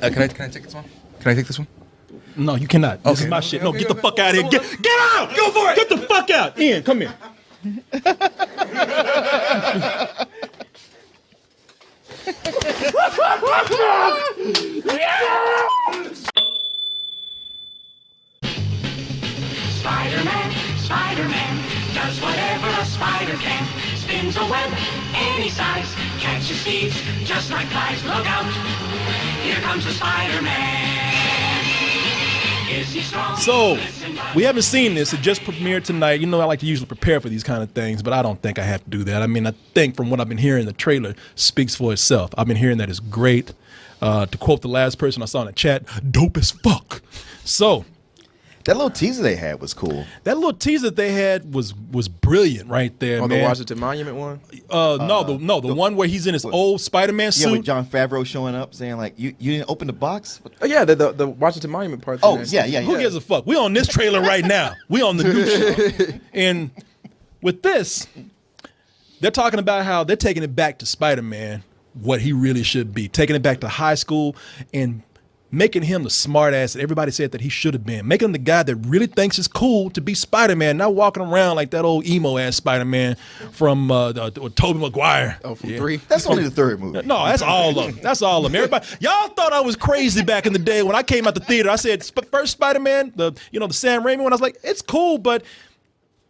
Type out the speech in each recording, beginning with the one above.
Can I take this one? Can I take this one? No, you cannot. This is my shit. No, get the fuck out of here. Get out! Go for it! Get the fuck out! Ian, come here. Spider-Man, Spider-Man, does whatever a spider can. Spins a web any size, catches thieves just like flies. Look out, here comes the Spider-Man. Is he strong? So, we haven't seen this. It just premiered tonight. You know I like to usually prepare for these kind of things, but I don't think I have to do that. I mean, I think from what I've been hearing, the trailer speaks for itself. I've been hearing that it's great. To quote the last person I saw in the chat, dope as fuck. So, that little teaser they had was cool. that little teaser they had was brilliant right there, On man. the Washington Monument one? The one where he's in his old Spider-Man Yeah, suit. with John Favreau showing up saying like, you didn't open the box? Oh, yeah, the Washington Monument part. Oh, yeah. Who gives a fuck? We on this trailer right now. We on the new show. And with this, they're talking about how they're taking it back to Spider-Man, what he really should be, taking it back to high school and making him the smart ass that everybody said that he should have been, making him the guy that really thinks it's cool to be Spider-Man, not walking around like that old emo ass Spider-Man from Tobey Maguire. Oh, from 3? That's only the third movie. No, that's all of them. That's all of them. Everybody, y'all thought I was crazy back in the day when I came out the theater. I said first Spider-Man, the Sam Raimi one. I was like, it's cool, but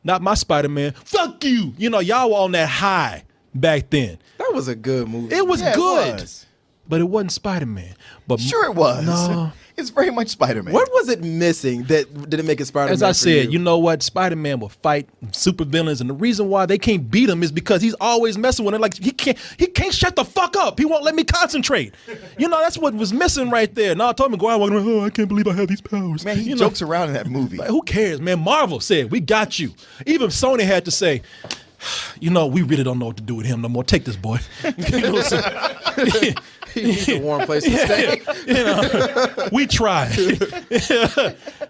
not my Spider-Man. Fuck you. Y'all were on that high back then. That was a good movie. It was Yeah, good, It was. but it wasn't Spider-Man. But Sure it was. No. It's very much Spider-Man. What was it missing that didn't make it Spider-Man? As I for said, you know what? Spider-Man will fight supervillains, and the reason why they can't beat him is because he's always messing with it. Like he can't shut the fuck up. He won't let me concentrate. That's what was missing right there. Now Tobey Maguire walking around, I can't believe I have these powers. Man, he jokes around in that movie. Like, who cares, man? Marvel said, we got you. Even Sony had to say, we really don't know what to do with him no more. Take this boy. He needs a warm place to stay. We tried.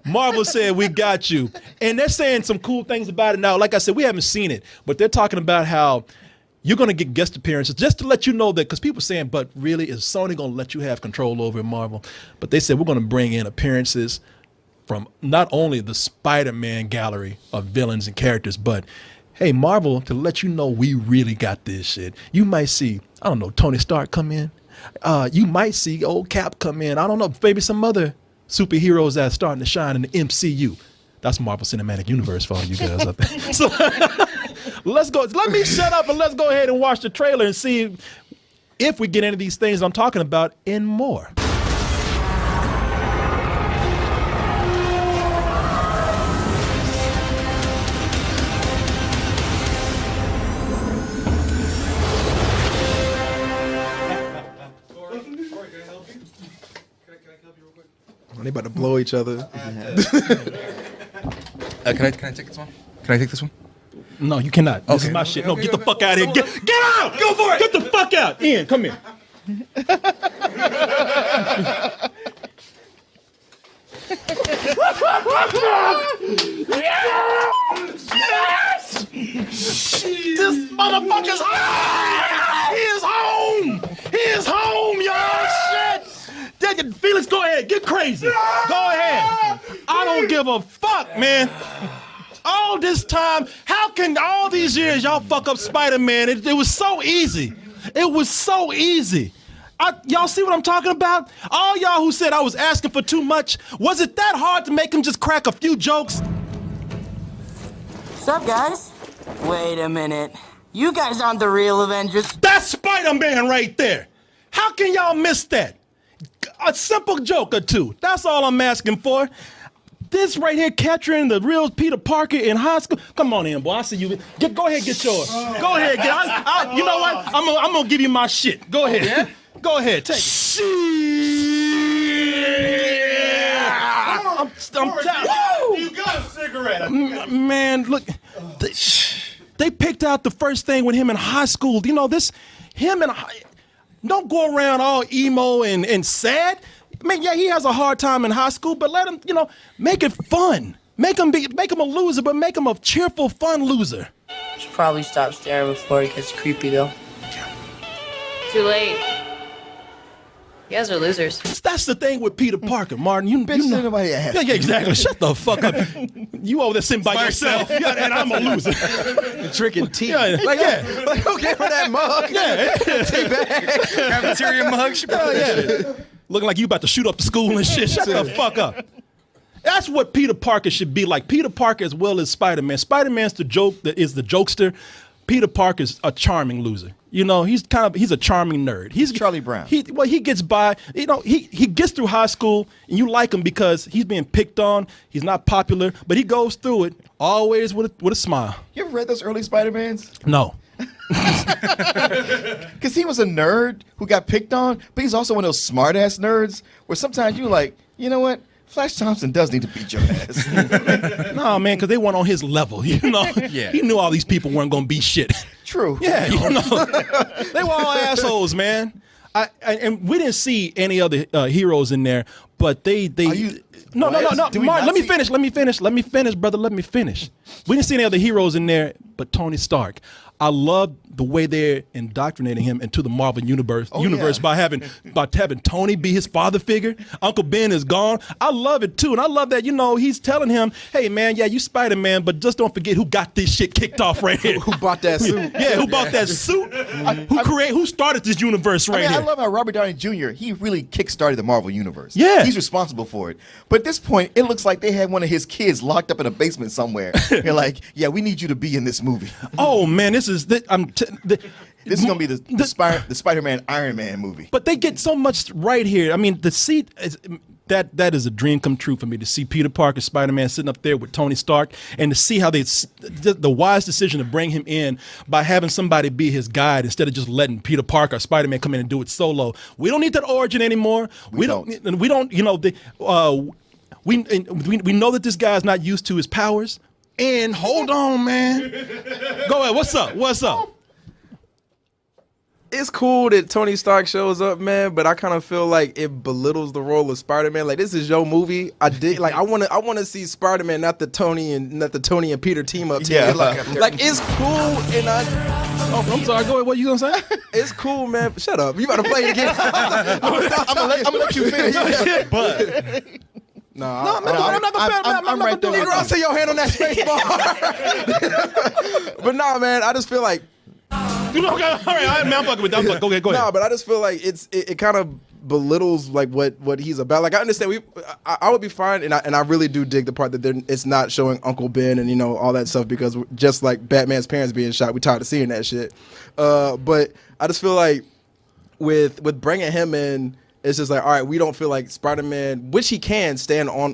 Marvel said, we got you. And they're saying some cool things about it now. Like I said, we haven't seen it, but they're talking about how you're going to get guest appearances just to let you know that, because people are saying, but really, is Sony going to let you have control over Marvel? But they said, we're going to bring in appearances from not only the Spider-Man gallery of villains and characters, but hey, Marvel, to let you know we really got this shit. You might see, I don't know, Tony Stark come in. You might see old Cap come in. I don't know, maybe some other superheroes that are starting to shine in the MCU. That's Marvel Cinematic Universe for all you guys out there. So let's go. Let me shut up and let's go ahead and watch the trailer and see if we get into these things I'm talking about and more. They about to blow each other. Can I take this one? Can I take this one? No, you cannot. This is my Okay, shit. okay, No, get the okay. fuck out of here. Get out! Go for it! Get the fuck out! Ian, come here. This motherfucker's home! He is home! He is home, y'all! Shit! Felix, go ahead. Get crazy. Go ahead. I don't give a fuck, man. All this time, how can all these years y'all fuck up Spider-Man? It was so easy. It was so easy. Y'all see what I'm talking about? All y'all who said I was asking for too much, was it that hard to make him just crack a few jokes? What's up, guys? Wait a minute. You guys aren't the real Avengers. That's Spider-Man right there. How can y'all miss that? A simple joke or two. That's all I'm asking for. This right here, capturing the real Peter Parker in high school. Come on in, boy. I see you. Go ahead, get yours. Go ahead, get. You know what? I'm gonna give you my shit. Go ahead. Yeah? Go ahead. Take it. Shit. I'm tired. You got a cigarette. Man, look. They picked out the first thing with him in high school. Don't go around all emo and sad. I mean, yeah, he has a hard time in high school, but let him, make it fun. Make him a loser, but make him a cheerful, fun loser. Should probably stop staring before it gets creepy, though. Too late. You guys are losers. That's the thing with Peter Parker, Martin. You Bitch, know. nobody asked. Yeah, exactly. Shut the fuck up. You over there sitting by yourself, yeah, and I'm a loser. Drinking tea. Yeah, Like, yeah. like, okay, for that mug. Yeah, Tea bag. Cafeteria mug. yeah. Looking like you about to shoot up the school and shit. Shut the fuck up. That's what Peter Parker should be like. Peter Parker as well as Spider-Man. Spider-Man's the jokester. Peter Parker's a charming loser. You know, he's a charming nerd. He's Charlie Brown. He gets by. You know, he gets through high school, and you like him because he's being picked on. He's not popular, but he goes through it always with a smile. You ever read those early Spider-Mans? No. Because he was a nerd who got picked on, but he's also one of those smart-ass nerds where sometimes you're like, you know what? Flash Thompson does need to beat your ass. No, man, because they weren't on his level. You know, Yeah. He knew all these people weren't gonna be shit. True. Yeah, you know, they were all assholes, man. And we didn't see any other heroes in there, but they. No. Do we Mark, not let me see- finish, brother. Let me finish. We didn't see any other heroes in there, but Tony Stark. I love the way they're indoctrinating him into the Marvel universe yeah. by having Tony be his father figure. Uncle Ben is gone. I love it too, and I love that he's telling him, "Hey man, yeah, you Spider-Man, but just don't forget who got this shit kicked off right here. Who bought that suit? Yeah, who bought that suit? Who started this universe right I here? love how Robert Downey Jr., he really kickstarted the Marvel Universe. Yeah. He's responsible for it. But at this point, it looks like they had one of his kids locked up in a basement somewhere. They're like, yeah, we need you to be in this movie. Oh man, this is This is going to be the Spider-Man Iron Man movie. But they get so much right here. I mean, that is a dream come true for me to see Peter Parker, Spider-Man sitting up there with Tony Stark, and to see how the wise decision to bring him in by having somebody be his guide instead of just letting Peter Parker, Spider-Man come in and do it solo. We don't need that origin anymare. We don't. We know that this guy's not used to his powers. And hold on, man. Go ahead. What's up? It's cool that Tony Stark shows up, man, but I kind of feel like it belittles the role of Spider-Man. Like, this is your movie. I want to see Spider-Man, not the Tony and Peter team up. Yeah. Like it's cool, and I'm sorry. Go ahead. What you gonna say? it's cool, man. Shut up. You about to play it again? I'm gonna let you finish. But No, I'm not gonna do it. I'll see your hand on that space bar. But nah, man, I just feel like Okay, all right, I'm fucking with that. Go ahead. nah, but I just feel like it kind of belittles like what he's about. Like I understand I would be fine, and I really do dig the part that it's not showing Uncle Ben and all that stuff because just like Batman's parents being shot, we tired of seeing that shit. But I just feel like with bringing him in. It's just like, all right, we don't feel like Spider-Man, which he can stand on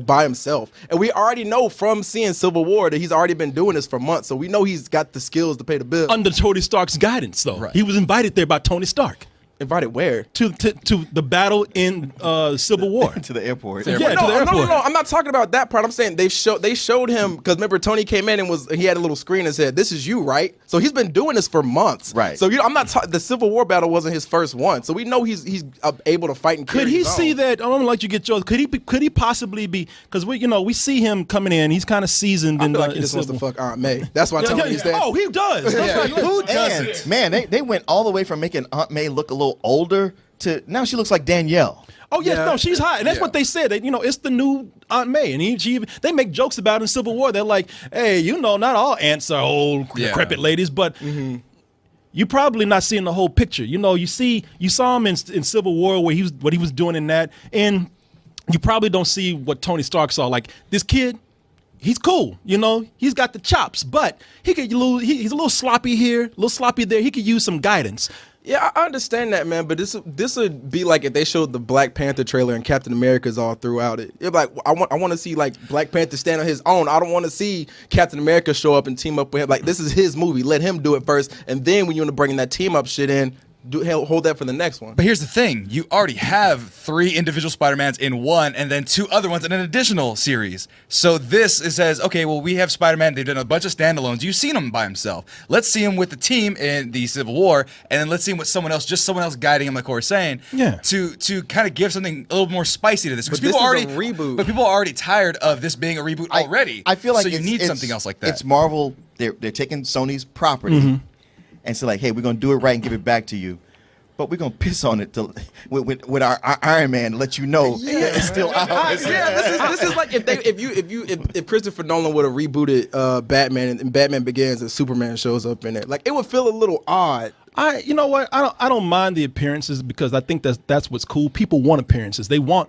by himself. And we already know from seeing Civil War that he's already been doing this for months. So we know he's got the skills to pay the bill. Under Tony Stark's guidance, though. Right. He was invited there by Tony Stark. Invited where? To the battle in Civil War. To the airport. Yeah, to the airport. No. I'm not talking about that part. I'm saying they showed him because remember Tony came in and he had a little screen and said, "This is you, right?" So he's been doing this for months. Right. So I'm not the Civil War battle wasn't his first one. So we know he's able to fight and carry Could he his see own. that? I don't like you get yours. Could he possibly be? Because we see him coming in. He's kind of seasoned. I in feel like he just wants to fuck Aunt May. That's why I'm telling you that. Oh, he does. That's right. Who And, doesn't? man, they went all the way from making Aunt May look a little older to now she looks like Danielle. Oh yes, Yeah. no, she's hot, and that's what they said. That it's the new Aunt May, and they make jokes about it in Civil War. They're like, hey, not all aunts are old decrepit ladies, but you're probably not seeing the whole picture. You saw him in Civil War what he was doing in that, and you probably don't see what Tony Stark saw. Like this kid. He's cool, he's got the chops, but he's a little sloppy here, a little sloppy there. He could use some guidance. Yeah, I understand that, man. But this would be like if they showed the Black Panther trailer and Captain America's all throughout it. It'd be like I want to see like Black Panther stand on his own. I don't want to see Captain America show up and team up with him. Like this is his movie. Let him do it first, and then when you want to bring that team up shit in, hold that for the next one. But here's the thing. You already have 3 individual Spider-Mans in one and then 2 other ones in an additional series. So it says, okay, well, we have Spider-Man. They've done a bunch of standalones. You've seen him by himself. Let's see him with the team in the Civil War, and then let's see him with someone else guiding him, like Corey's saying, to kind of give something a little more spicy to this. Because But people this is a reboot. But people are already tired of this being a reboot already. I feel like so you need something else like that. It's Marvel. They're taking Sony's property and say like, hey, we're gonna do it right and give it back to you. but we're gonna piss on it with our Iron Man to let you know it's still ours. This is like if Christopher Nolan would have rebooted Batman and Batman Begins and Superman shows up in it, like it would feel a little odd. You know what? I don't mind the appearances because I think that's what's cool. People want appearances. They want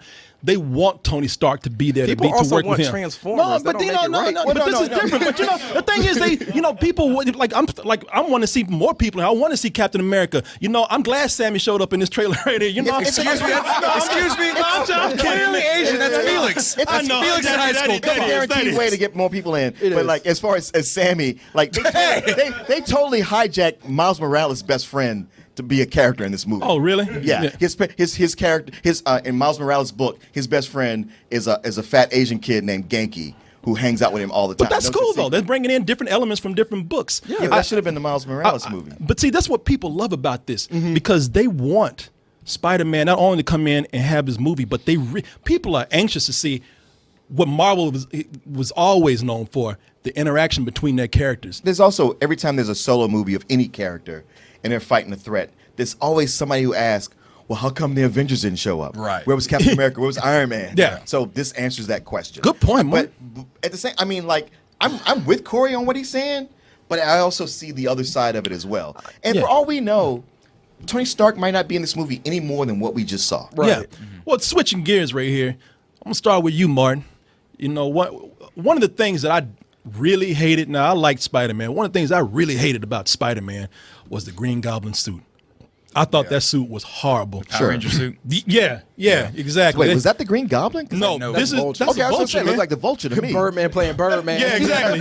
Tony Stark to be there People to also work want with him. Transformers. No, That but don't you make know, it right. but this is different. But you know, the thing is, people I want to see more people. I want to see Captain America. You know, I'm glad Sammy showed up in this trailer right here. You know, Excuse me. I'm clearly Asian. That's Felix. I know. Felix in high school. It's a guaranteed way to get more people in. But is. like as far as Sammy, like they totally hijacked Miles Morales' best friend to be a character in this movie. Oh, really? Yeah. His character in Miles Morales' book, his best friend is a fat Asian kid named Genki who hangs out with him all the time. But that's cool though. They're bringing in different elements from different books. Yeah, that should have been the Miles Morales movie. But see, that's what people love about this because they want Spider-Man not only to come in and have his movie, but people are anxious to see what Marvel was always known for, the interaction between their characters. There's also, every time there's a solo movie of any character and they're fighting a threat, there's always somebody who asks, well, how come the Avengers didn't show up? Right. Where was Captain America? Where was Iron Man? Yeah. So this answers that question. Good point, But Mark. at the same, I mean, like, I'm with Corey on what he's saying, but I also see the other side of it as well. And Yeah. for all we know, Tony Stark might not be in this movie any more than what we just saw. Yeah. Well, switching gears right here. I'm gonna start with you, Martin. You know what? One of the things that I really hated. Now I liked Spider-Man. One of the things I really hated about Spider-Man was the Green Goblin suit. I thought that suit was horrible. Power Ranger suit. Yeah, exactly. Wait, was that the Green Goblin? 'Cause No, No, this is Vulture. that's Okay, I was a gonna say, vulture, it man. looked like the Vulture to me. Birdman playing Birdman. Yeah, exactly.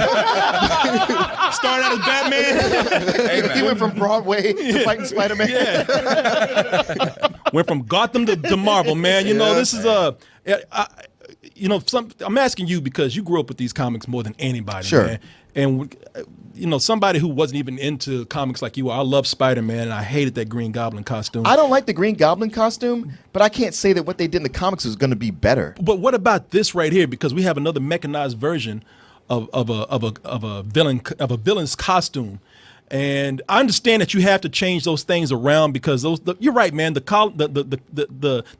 Started out as Batman. Hey, He man. went from Broadway to fighting Spider-Man. Went from Gotham to Marvel, man. You know, this is I'm asking you because you grew up with these comics more than anybody, Sure. man. And somebody who wasn't even into comics like you are. I love Spider-Man, and I hated that Green Goblin costume. I don't like the Green Goblin costume, but I can't say that what they did in the comics was going to be better. But what about this right here? Because we have another mechanized version of a villain's costume. And I understand that you have to change those things around because you're right, man. The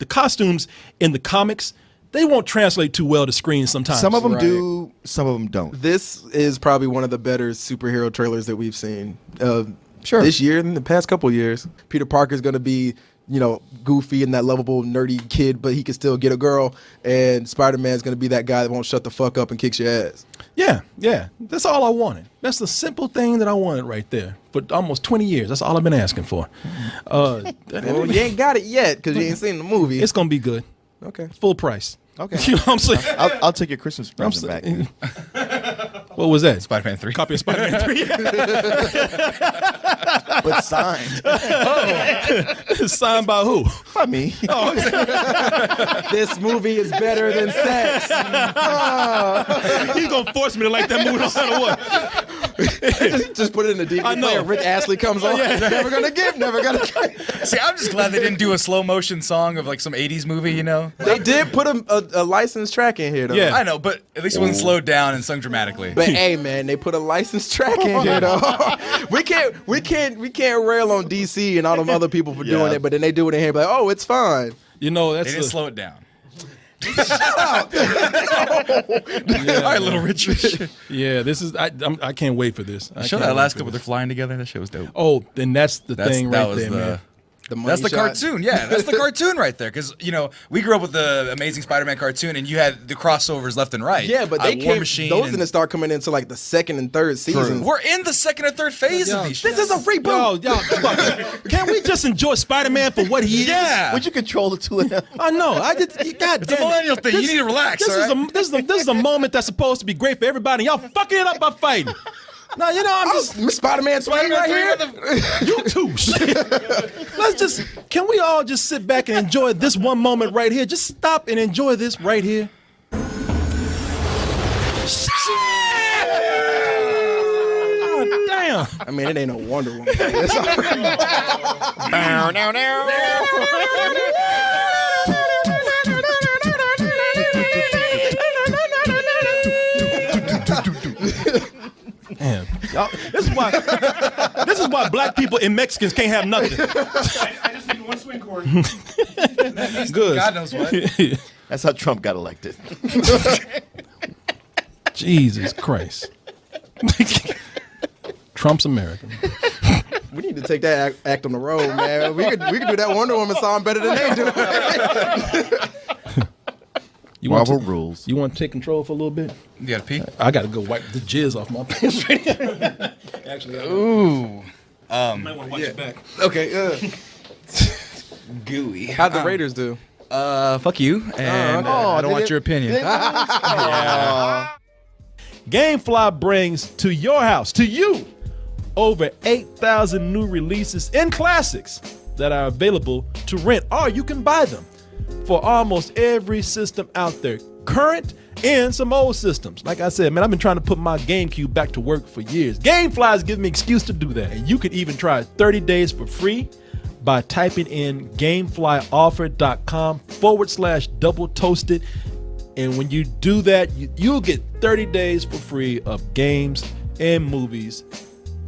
costumes in the comics, they won't translate too well to screen sometimes. Some of them Right. do, some of them don't. This is probably one of the better superhero trailers that we've seen. Sure. This year, in the past couple years. Peter Parker's going to be, goofy and that lovable, nerdy kid, but he can still get a girl. And Spider-Man's going to be that guy that won't shut the fuck up and kicks your ass. Yeah. That's all I wanted. That's the simple thing that I wanted right there for almost 20 years. That's all I've been asking for. Well, you ain't got it yet because you ain't seen the movie. It's gonna be good. Okay. Full price. Okay. You know what I'm saying? I'll take your Christmas present back. What was that? Spider-Man 3. Copy of Spider-Man 3. But signed Signed by who? by me. This movie is better than sex. He's gonna force me to like that movie no matter what. Just put it in the DVD I know. player. Rick Astley comes on. Never gonna give. Never gonna. See, I'm just glad they didn't do a slow motion song of like some 80s movie, you know? They did put a licensed track in here though. Yeah. I know, but at least it wasn't slowed down and sung dramatically. But hey, man, they put a licensed track in here though. we can't rail on DC and all them other people for doing it, but then they do it in here. Like, oh, it's fine. You know They that's didn't a- slow it down. yeah, All right, Little Richard. yeah. This is I can't wait for this. I Show can't that wait last for clip where they're this. flying together. That shit was dope. Oh, then that's the thing that right was there, man. The money That's the shot. cartoon, yeah. That's the cartoon right there. Because we grew up with the Amazing Spider-Man cartoon, and you had the crossovers left and right. Yeah, but they War came. Machine Those and- didn't start coming into like the second and third seasons. We're in the second or third phase of these. This shits. is a reboot. Yo, fuck. Can we just enjoy Spider-Man for what he is? Yeah. Would you control the two of them? I know. God It's a millennial thing. You need to relax. This all is right? this is a moment that's supposed to be great for everybody. Y'all fucking it up by fighting. No, I'm just Spider-Man 3 right here. you too. Let's just can we all just sit back and enjoy this one moment right here? Just stop and enjoy this right here. Oh, damn. I mean, it ain't no Wonder Woman. It's all right. Damn. Y'all, this is why black people and Mexicans can't have nothing. I just need for Good. God knows what. That's how Trump got elected. Jesus Christ. Trump's American. We need to take that act on the road, man. We could do that Wonder Woman song better than they do. You want Marvel to, rules. You want to take control for a little bit? You gotta pee? I got to go wipe the jizz off my pants right now. Actually, Ooh. you might want to watch your back. Okay. Gooey. How'd the Raiders do? Fuck you. And I don't want your opinion. Gamefly brings to your house, to you, over 8,000 new releases and classics that are available to rent, or you can buy them for almost every system out there, current and some old systems. Like I said, man, I've been trying to put my GameCube back to work for years. Gamefly's giving me an excuse to do that. And you can even try 30 days for free by typing in gameflyoffer.com/double toasted. And when you do that, you'll get 30 days for free of games and movies.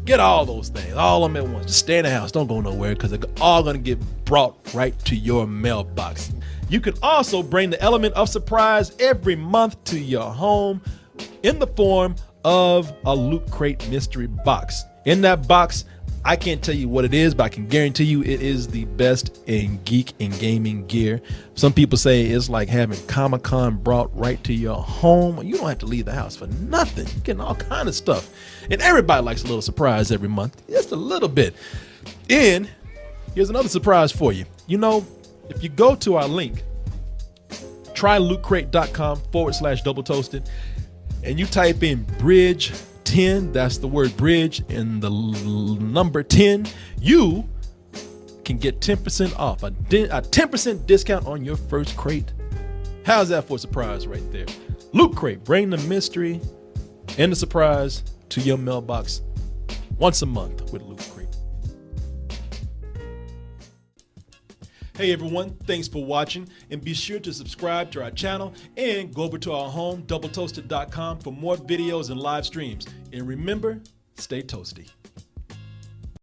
Get all those things, all of them at once. Just stay in the house. Don't go nowhere because they're all going to get brought right to your mailbox. You can also bring the element of surprise every month to your home in the form of a Loot Crate mystery box. In that box, I can't tell you what it is, but I can guarantee you it is the best in geek and gaming gear. Some people say it's like having Comic-Con brought right to your home. You don't have to leave the house for nothing. You're getting all kind of stuff. And everybody likes a little surprise every month, just a little bit. And here's another surprise for you. You know, if you go to our link, trylootcrate.com/double toasted, and you type in bridge 10, that's the word bridge and the number 10, you can get 10% off, a 10% discount on your first crate. How's that for a surprise right there? Loot Crate, bring the mystery and the surprise to your mailbox once a month with Loot Crate. Hey everyone, thanks for watching, and be sure to subscribe to our channel and go over to our home, doubletoasted.com, for more videos and live streams. And remember, stay toasty.